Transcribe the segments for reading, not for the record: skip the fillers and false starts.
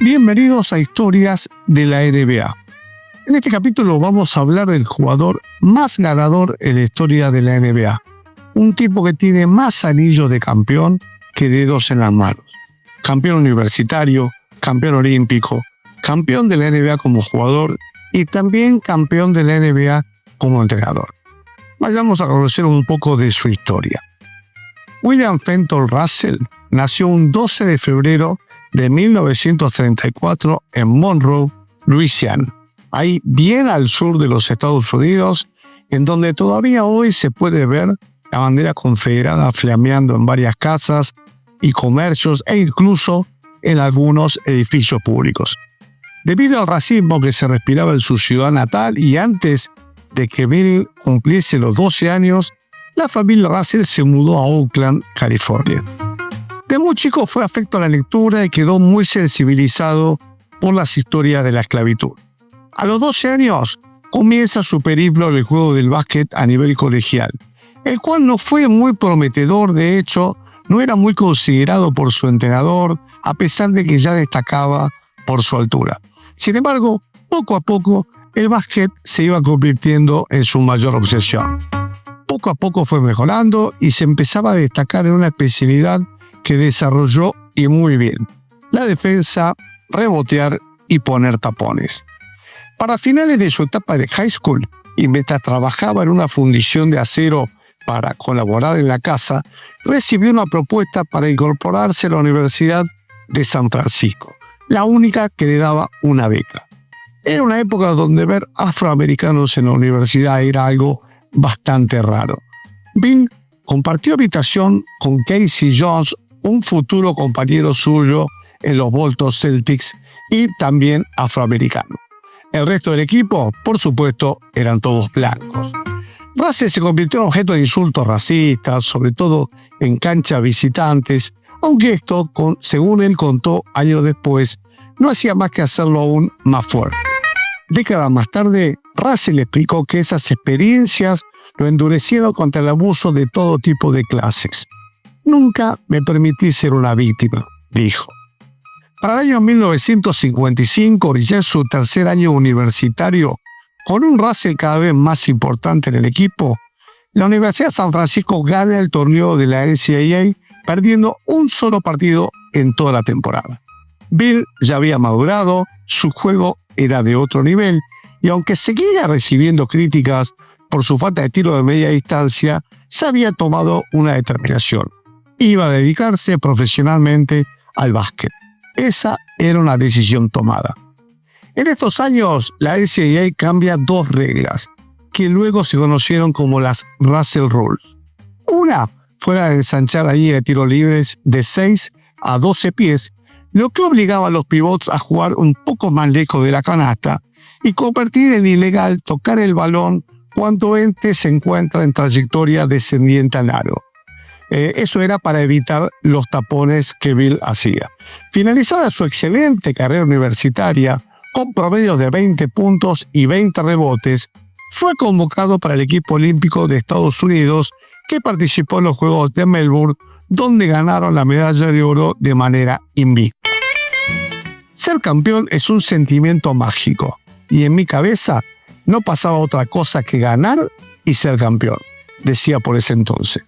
Bienvenidos a Historias de la NBA. En este capítulo vamos a hablar del jugador más ganador en la historia de la NBA. Un tipo que tiene más anillos de campeón que dedos en las manos. Campeón universitario, campeón olímpico, campeón de la NBA como jugador y también campeón de la NBA como entrenador. Vayamos a conocer un poco de su historia. William Fenton Russell nació un 12 de febrero de 1934 en Monroe, Luisiana, ahí bien al sur de los Estados Unidos, en donde todavía hoy se puede ver la bandera confederada flameando en varias casas y comercios e incluso en algunos edificios públicos. Debido al racismo que se respiraba en su ciudad natal y antes de que Bill cumpliese los 12 años, la familia Russell se mudó a Oakland, California. De muy chico fue afecto a la lectura y quedó muy sensibilizado por las historias de la esclavitud. A los 12 años comienza su periplo en el juego del básquet a nivel colegial, el cual no fue muy prometedor. De hecho, no era muy considerado por su entrenador, a pesar de que ya destacaba por su altura. Sin embargo, poco a poco, el básquet se iba convirtiendo en su mayor obsesión. Poco a poco fue mejorando y se empezaba a destacar en una especialidad que desarrolló y muy bien: la defensa, rebotear y poner tapones. Para finales de su etapa de high school, y mientras trabajaba en una fundición de acero para colaborar en la casa, recibió una propuesta para incorporarse a la Universidad de San Francisco, la única que le daba una beca. Era una época donde ver afroamericanos en la universidad era algo bastante raro. Bill compartió habitación con Casey Jones, un futuro compañero suyo en los Boston Celtics y también afroamericano. El resto del equipo, por supuesto, eran todos blancos. Russell se convirtió en objeto de insultos racistas, sobre todo en canchas visitantes, aunque esto, según él contó años después, no hacía más que hacerlo aún más fuerte. Décadas más tarde, Russell explicó que esas experiencias lo endurecieron contra el abuso de todo tipo de clases. «Nunca me permití ser una víctima», dijo. Para el año 1955, ya en su tercer año universitario, con un Russell cada vez más importante en el equipo, la Universidad de San Francisco gana el torneo de la NCAA, perdiendo un solo partido en toda la temporada. Bill ya había madurado, su juego era de otro nivel, y aunque seguía recibiendo críticas por su falta de tiro de media distancia, se había tomado una determinación: iba a dedicarse profesionalmente al básquet. Esa era una decisión tomada. En estos años, la NCAA cambia dos reglas, que luego se conocieron como las Russell Rules. Una fue la de ensanchar la línea de tiros libres de 6 a 12 pies, lo que obligaba a los pivots a jugar un poco más lejos de la canasta y convertir en ilegal tocar el balón cuando éste se encuentra en trayectoria descendiente al aro. Eso era para evitar los tapones que Bill hacía. Finalizada su excelente carrera universitaria, con promedios de 20 puntos y 20 rebotes, fue convocado para el equipo olímpico de Estados Unidos, que participó en los Juegos de Melbourne, donde ganaron la medalla de oro de manera invicta. Ser campeón es un sentimiento mágico, y en mi cabeza no pasaba otra cosa que ganar y ser campeón, decía por ese entonces.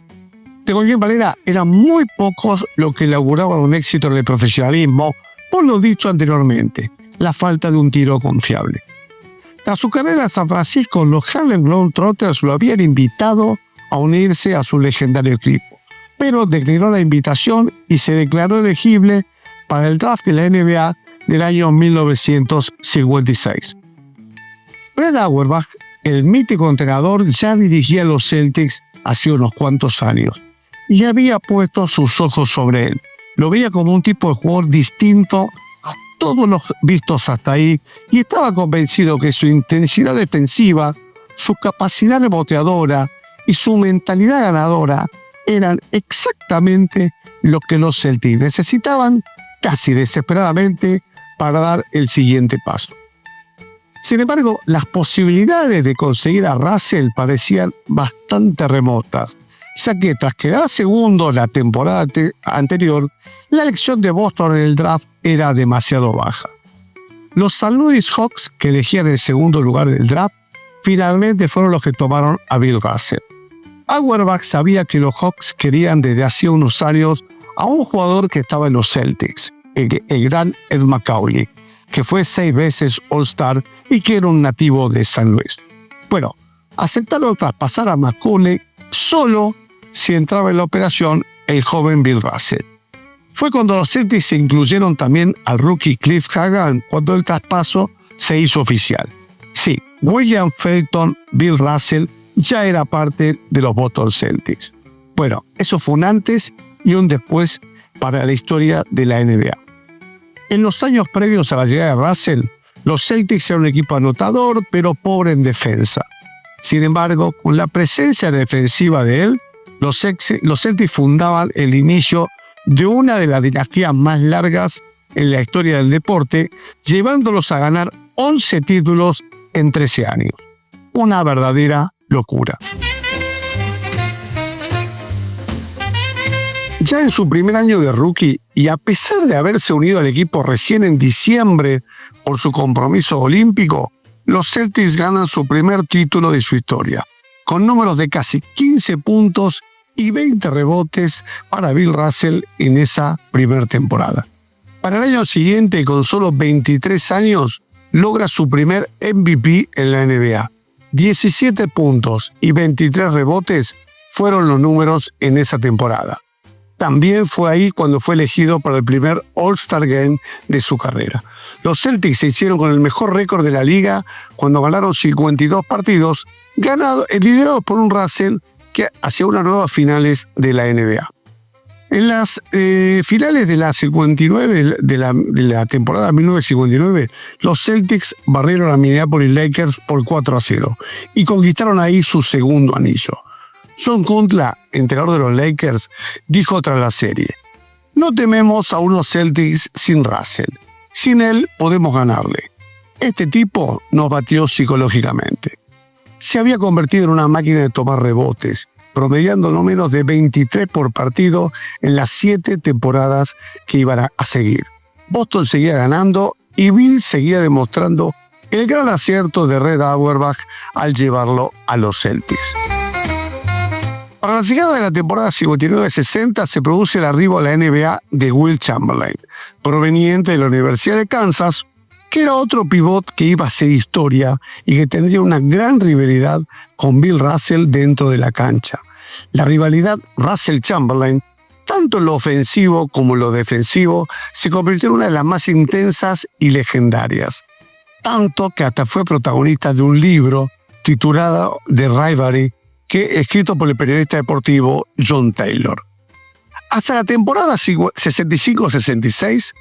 De cualquier manera, eran muy pocos los que lograban un éxito en el profesionalismo, por lo dicho anteriormente, la falta de un tiro confiable. Tras su carrera en San Francisco, los Harlem Globetrotters lo habían invitado a unirse a su legendario equipo, pero declinó la invitación y se declaró elegible para el draft de la NBA del año 1956. Fred Auerbach, el mítico entrenador, ya dirigía a los Celtics hace unos cuantos años y había puesto sus ojos sobre él. Lo veía como un tipo de jugador distinto a todos los vistos hasta ahí y estaba convencido que su intensidad defensiva, su capacidad reboteadora y su mentalidad ganadora eran exactamente lo que los Celtics necesitaban casi desesperadamente para dar el siguiente paso. Sin embargo, las posibilidades de conseguir a Russell parecían bastante remotas, ya que tras quedar segundo la temporada anterior, la elección de Boston en el draft era demasiado baja. Los St. Louis Hawks, que elegían el segundo lugar del draft, finalmente fueron los que tomaron a Bill Russell. Auerbach sabía que los Hawks querían desde hacía unos años a un jugador que estaba en los Celtics, el gran Ed Macauley, que fue 6 veces All-Star y que era un nativo de San Luis. Bueno, aceptaron traspasar a Macauley solo si entraba en la operación el joven Bill Russell. Fue cuando los Celtics se incluyeron también al rookie Cliff Hagan cuando el traspaso se hizo oficial. Sí, William Felton, Bill Russell, ya era parte de los Boston Celtics. Bueno, eso fue un antes y un después para la historia de la NBA. En los años previos a la llegada de Russell, los Celtics eran un equipo anotador, pero pobre en defensa. Sin embargo, con la presencia defensiva de él, los Celtics fundaban el inicio de una de las dinastías más largas en la historia del deporte, llevándolos a ganar 11 títulos en 13 años. Una verdadera locura. Ya en su primer año de rookie, y a pesar de haberse unido al equipo recién en diciembre por su compromiso olímpico, los Celtics ganan su primer título de su historia, con números de casi 15 puntos y 20 rebotes para Bill Russell en esa primera temporada. Para el año siguiente, con solo 23 años, logra su primer MVP en la NBA. 17 puntos y 23 rebotes fueron los números en esa temporada. También fue ahí cuando fue elegido para el primer All-Star Game de su carrera. Los Celtics se hicieron con el mejor récord de la liga cuando ganaron 52 partidos, liderados por un Russell que hacía unas nuevas finales de la NBA. En las finales de la 59, de la temporada 1959, los Celtics barrieron a Minneapolis Lakers por 4-0 y conquistaron ahí su segundo anillo. John Kuntla, entrenador de los Lakers, dijo tras la serie: "No tememos a unos Celtics sin Russell. Sin él podemos ganarle. Este tipo nos batió psicológicamente". Se había convertido en una máquina de tomar rebotes, promediando no menos de 23 por partido en las 7 temporadas que iban a seguir. Boston seguía ganando y Bill seguía demostrando el gran acierto de Red Auerbach al llevarlo a los Celtics. Para la llegada de la temporada 59-60 se produce el arribo a la NBA de Wilt Chamberlain, proveniente de la Universidad de Kansas, que era otro pivot que iba a hacer historia y que tendría una gran rivalidad con Bill Russell dentro de la cancha. La rivalidad Russell-Chamberlain, tanto en lo ofensivo como en lo defensivo, se convirtió en una de las más intensas y legendarias. Tanto que hasta fue protagonista de un libro titulado The Rivalry, escrito por el periodista deportivo John Taylor. Hasta la temporada 65-66,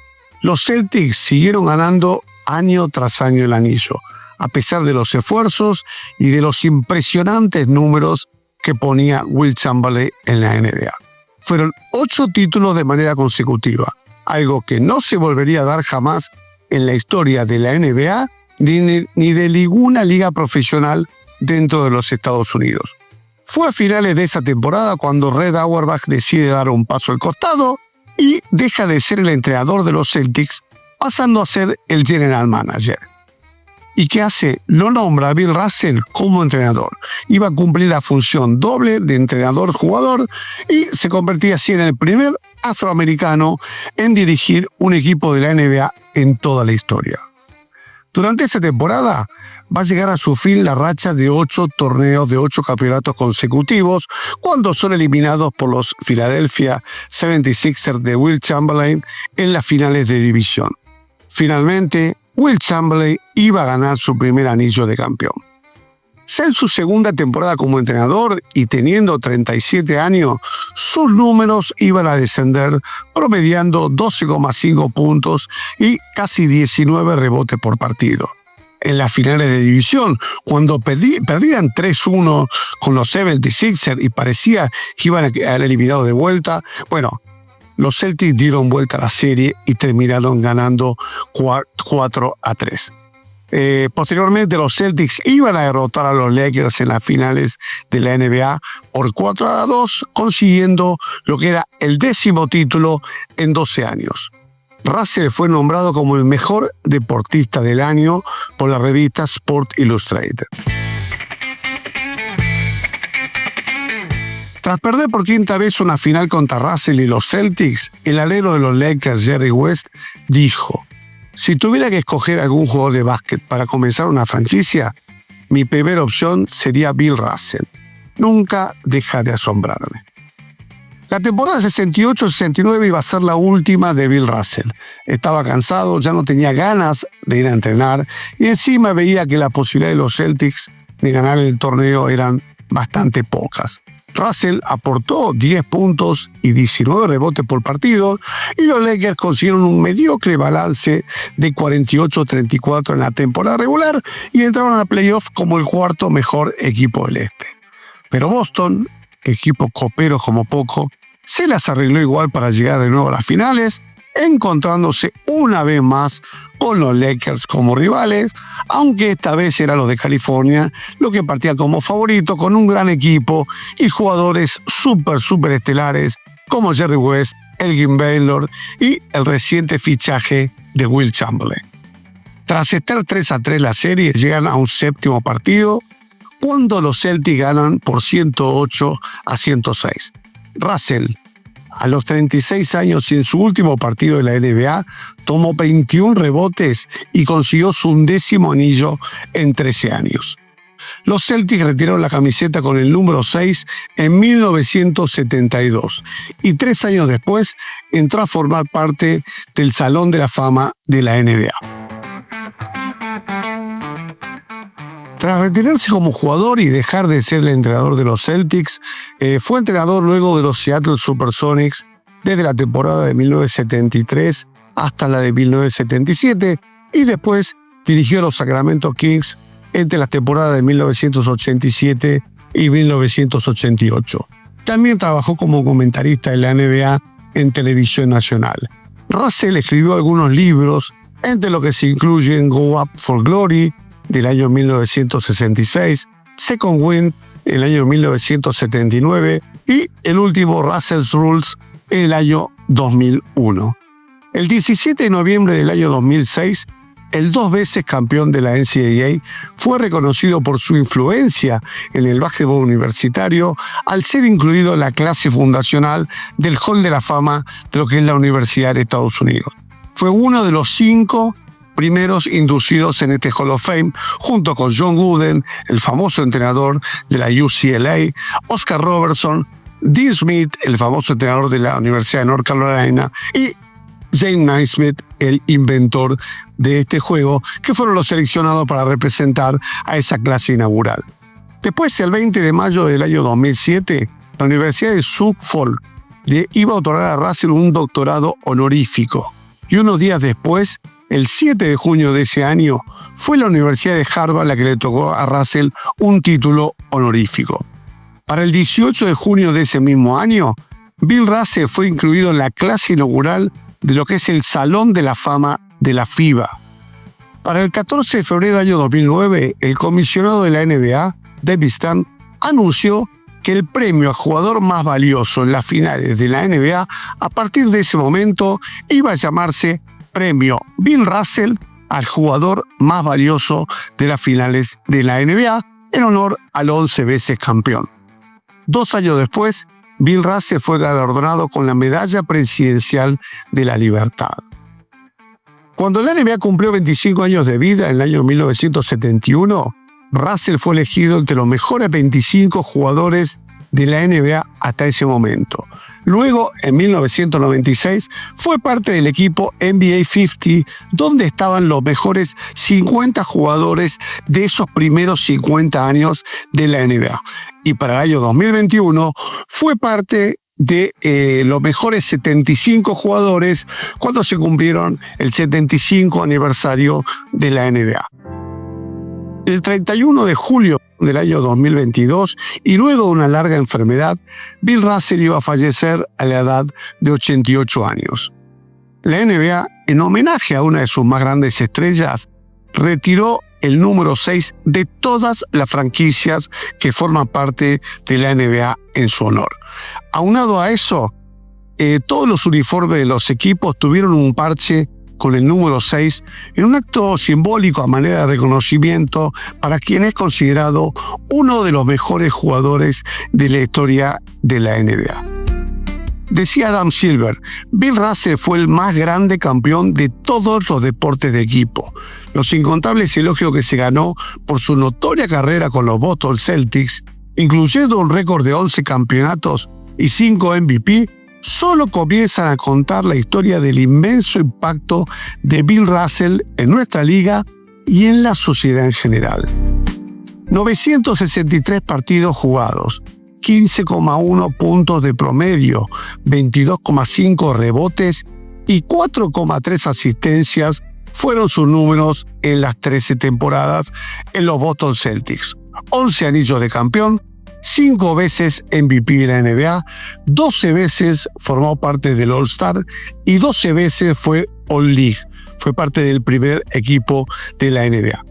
los Celtics siguieron ganando año tras año el anillo, a pesar de los esfuerzos y de los impresionantes números que ponía Wilt Chamberlain en la NBA. Fueron 8 títulos de manera consecutiva, algo que no se volvería a dar jamás en la historia de la NBA ni de ninguna liga profesional dentro de los Estados Unidos. Fue a finales de esa temporada cuando Red Auerbach decide dar un paso al costado y deja de ser el entrenador de los Celtics, pasando a ser el general manager. ¿Y qué hace? Lo nombra a Bill Russell como entrenador. Iba a cumplir la función doble de entrenador-jugador y se convertía así en el primer afroamericano en dirigir un equipo de la NBA en toda la historia. Durante esa temporada va a llegar a su fin la racha de 8 torneos de 8 campeonatos consecutivos cuando son eliminados por los Philadelphia 76ers de Wilt Chamberlain en las finales de división. Finalmente, Wilt Chamberlain iba a ganar su primer anillo de campeón. Ya en su segunda temporada como entrenador y teniendo 37 años, sus números iban a descender, promediando 12,5 puntos y casi 19 rebotes por partido. En las finales de división, cuando perdían 3-1 con los 76ers y parecía que iban a quedar eliminados de vuelta, bueno, los Celtics dieron vuelta a la serie y terminaron ganando 4-3. Posteriormente los Celtics iban a derrotar a los Lakers en las finales de la NBA por 4-2, consiguiendo lo que era el 10º título en 12 años. Russell fue nombrado como el mejor deportista del año por la revista Sport Illustrated. Tras perder por quinta vez una final contra Russell y los Celtics, el alero de los Lakers, Jerry West, dijo: "Si tuviera que escoger algún jugador de básquet para comenzar una franquicia, mi primera opción sería Bill Russell. Nunca deja de asombrarme". La temporada 68-69 iba a ser la última de Bill Russell. Estaba cansado, ya no tenía ganas de ir a entrenar y encima veía que las posibilidades de los Celtics de ganar el torneo eran bastante pocas. Russell aportó 10 puntos y 19 rebotes por partido y los Lakers consiguieron un mediocre balance de 48-34 en la temporada regular y entraron a playoffs como el cuarto mejor equipo del este. Pero Boston, equipo copero como poco, se las arregló igual para llegar de nuevo a las finales, encontrándose una vez más con los Lakers como rivales, aunque esta vez eran los de California, lo que partía como favorito con un gran equipo y jugadores súper estelares como Jerry West, Elgin Baylor y el reciente fichaje de Will Chamberlain. Tras estar 3-3 la serie, llegan a un séptimo partido, cuando los Celtics ganan por 108-106. Russell, a los 36 años y en su último partido de la NBA, tomó 21 rebotes y consiguió su 11º anillo en 13 años. Los Celtics retiraron la camiseta con el número 6 en 1972 y 3 años después entró a formar parte del Salón de la Fama de la NBA. Tras retirarse como jugador y dejar de ser el entrenador de los Celtics, fue entrenador luego de los Seattle Supersonics desde la temporada de 1973 hasta la de 1977 y después dirigió a los Sacramento Kings entre las temporadas de 1987 y 1988. También trabajó como comentarista de la NBA en televisión nacional. Russell escribió algunos libros, entre los que se incluyen Go Up for Glory, del año 1966, Second Wind, en el año 1979, y el último Russell's Rules, en el año 2001. El 17 de noviembre del año 2006, el 2 veces campeón de la NCAA fue reconocido por su influencia en el básquetbol universitario al ser incluido en la clase fundacional del Hall de la Fama de lo que es la Universidad de Estados Unidos. Fue uno de los 5 primeros inducidos en este Hall of Fame, junto con John Wooden, el famoso entrenador de la UCLA, Oscar Robertson, Dean Smith, el famoso entrenador de la Universidad de North Carolina, y James Naismith, el inventor de este juego, que fueron los seleccionados para representar a esa clase inaugural. Después, el 20 de mayo del año 2007, la Universidad de Suffolk le iba a otorgar a Russell un doctorado honorífico, y unos días después, el 7 de junio de ese año, fue la Universidad de Harvard la que le otorgó a Russell un título honorífico. Para el 18 de junio de ese mismo año, Bill Russell fue incluido en la clase inaugural de lo que es el Salón de la Fama de la FIBA. Para el 14 de febrero del año 2009, el comisionado de la NBA, David Stern, anunció que el premio a jugador más valioso en las finales de la NBA, a partir de ese momento, iba a llamarse Premio Bill Russell al jugador más valioso de las finales de la NBA, en honor al 11 veces campeón. 2 años después, Bill Russell fue galardonado con la Medalla Presidencial de la Libertad. Cuando la NBA cumplió 25 años de vida en el año 1971, Russell fue elegido entre los mejores 25 jugadores de la NBA hasta ese momento. Luego, en 1996, fue parte del equipo NBA 50, donde estaban los mejores 50 jugadores de esos primeros 50 años de la NBA. Y para el año 2021, fue parte de los mejores 75 jugadores cuando se cumplieron el 75 aniversario de la NBA. El 31 de julio del año 2022, y luego de una larga enfermedad, Bill Russell iba a fallecer a la edad de 88 años. La NBA, en homenaje a una de sus más grandes estrellas, retiró el número 6 de todas las franquicias que forman parte de la NBA en su honor. Aunado a eso, todos los uniformes de los equipos tuvieron un parche con el número 6 en un acto simbólico a manera de reconocimiento para quien es considerado uno de los mejores jugadores de la historia de la NBA. Decía Adam Silver, Bill Russell fue el más grande campeón de todos los deportes de equipo. Los incontables elogios que se ganó por su notoria carrera con los Boston Celtics, incluyendo un récord de 11 campeonatos y 5 MVP, solo comienzan a contar la historia del inmenso impacto de Bill Russell en nuestra liga y en la sociedad en general. 963 partidos jugados, 15,1 puntos de promedio, 22,5 rebotes y 4,3 asistencias fueron sus números en las 13 temporadas en los Boston Celtics. 11 anillos de campeón, 5 veces MVP de la NBA, 12 veces formó parte del All-Star y 12 veces fue All-League. Fue parte del primer equipo de la NBA.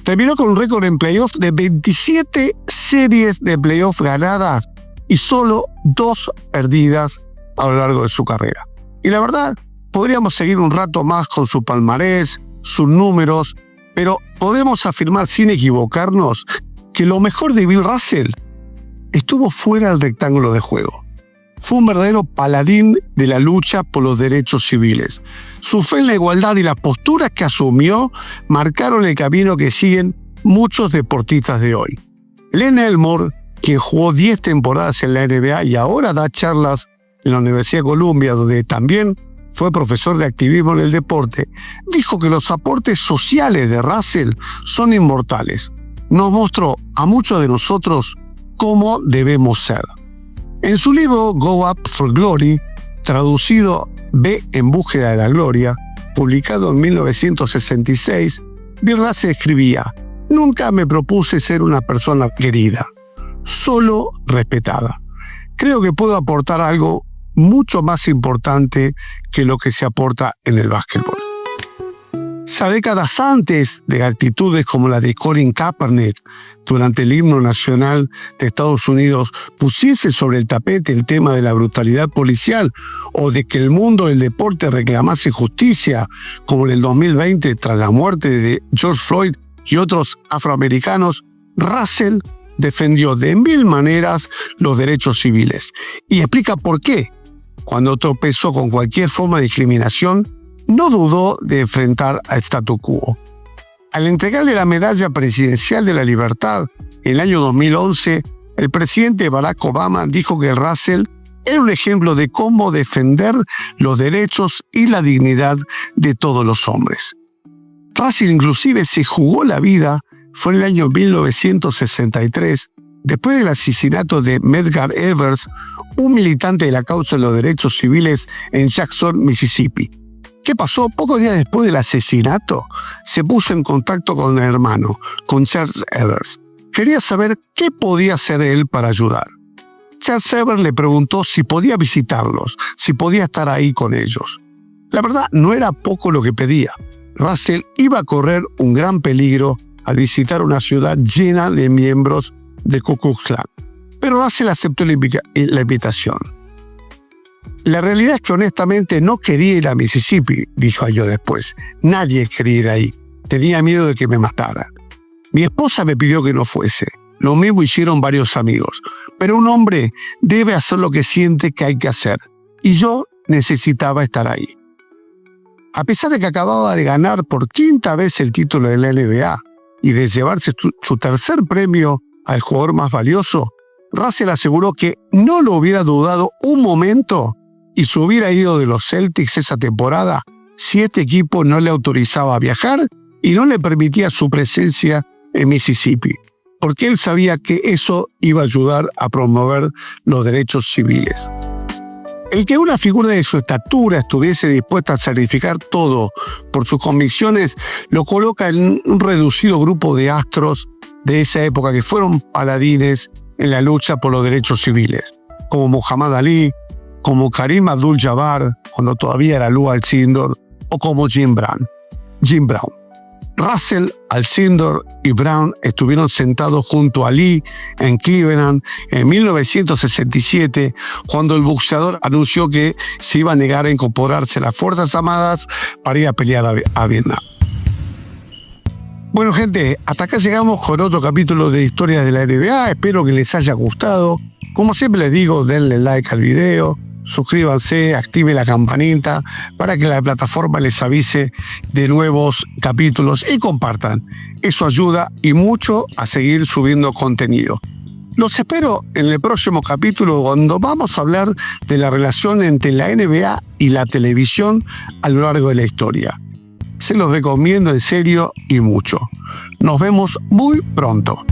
Terminó con un récord en playoffs de 27 series de playoffs ganadas y solo 2 perdidas a lo largo de su carrera. Y la verdad, podríamos seguir un rato más con su palmarés, sus números, pero podemos afirmar sin equivocarnos que lo mejor de Bill Russell estuvo fuera del rectángulo de juego. Fue un verdadero paladín de la lucha por los derechos civiles. Su fe en la igualdad y las posturas que asumió marcaron el camino que siguen muchos deportistas de hoy. Len Elmore, quien jugó 10 temporadas en la NBA y ahora da charlas en la Universidad de Columbia, donde también fue profesor de activismo en el deporte, dijo que los aportes sociales de Russell son inmortales. Nos mostró a muchos de nosotros cómo debemos ser. En su libro Go Up for Glory, traducido Ve en búsqueda de la gloria, publicado en 1966, Bill Russell escribía: «Nunca me propuse ser una persona querida, solo respetada. Creo que puedo aportar algo mucho más importante que lo que se aporta en el básquetbol». Ya décadas antes de actitudes como la de Colin Kaepernick durante el himno nacional de Estados Unidos pusiese sobre el tapete el tema de la brutalidad policial o de que el mundo del deporte reclamase justicia, como en el 2020 tras la muerte de George Floyd y otros afroamericanos, Russell defendió de 1000 maneras los derechos civiles. Y explica por qué. Cuando tropezó con cualquier forma de discriminación, no dudó de enfrentar al statu quo. Al entregarle la Medalla Presidencial de la Libertad en el año 2011, el presidente Barack Obama dijo que Russell era un ejemplo de cómo defender los derechos y la dignidad de todos los hombres. Russell inclusive se jugó la vida, fue en el año 1963, después del asesinato de Medgar Evers, un militante de la causa de los derechos civiles en Jackson, Mississippi. ¿Qué pasó? Pocos días después del asesinato, se puso en contacto con el hermano, con Charles Evers. Quería saber qué podía hacer él para ayudar. Charles Evers le preguntó si podía visitarlos, si podía estar ahí con ellos. La verdad, no era poco lo que pedía. Russell iba a correr un gran peligro al visitar una ciudad llena de miembros de Ku Klux Klan. Pero Russell aceptó la invitación. La realidad es que honestamente no quería ir a Mississippi, dijo años después. Nadie quería ir ahí. Tenía miedo de que me mataran. Mi esposa me pidió que no fuese. Lo mismo hicieron varios amigos. Pero un hombre debe hacer lo que siente que hay que hacer. Y yo necesitaba estar ahí. A pesar de que acababa de ganar por 5ª vez el título de la NBA y de llevarse su tercer premio al jugador más valioso, Russell aseguró que no lo hubiera dudado un momento y se hubiera ido de los Celtics esa temporada si este equipo no le autorizaba a viajar y no le permitía su presencia en Mississippi, porque él sabía que eso iba a ayudar a promover los derechos civiles. El que una figura de su estatura estuviese dispuesta a sacrificar todo por sus convicciones lo coloca en un reducido grupo de astros de esa época que fueron paladines en la lucha por los derechos civiles, como Muhammad Ali, como Kareem Abdul-Jabbar, cuando todavía era Lou Alcindor, o como Jim Brown. Russell, Alcindor y Brown estuvieron sentados junto a Lee en Cleveland en 1967, cuando el boxeador anunció que se iba a negar a incorporarse a las Fuerzas Armadas para ir a pelear a Vietnam. Bueno, gente, hasta acá llegamos con otro capítulo de Historias de la NBA. Espero que les haya gustado. Como siempre les digo, denle like al video, suscríbanse, activen la campanita para que la plataforma les avise de nuevos capítulos y compartan. Eso ayuda y mucho a seguir subiendo contenido. Los espero en el próximo capítulo, cuando vamos a hablar de la relación entre la NBA y la televisión a lo largo de la historia. Se los recomiendo en serio y mucho. Nos vemos muy pronto.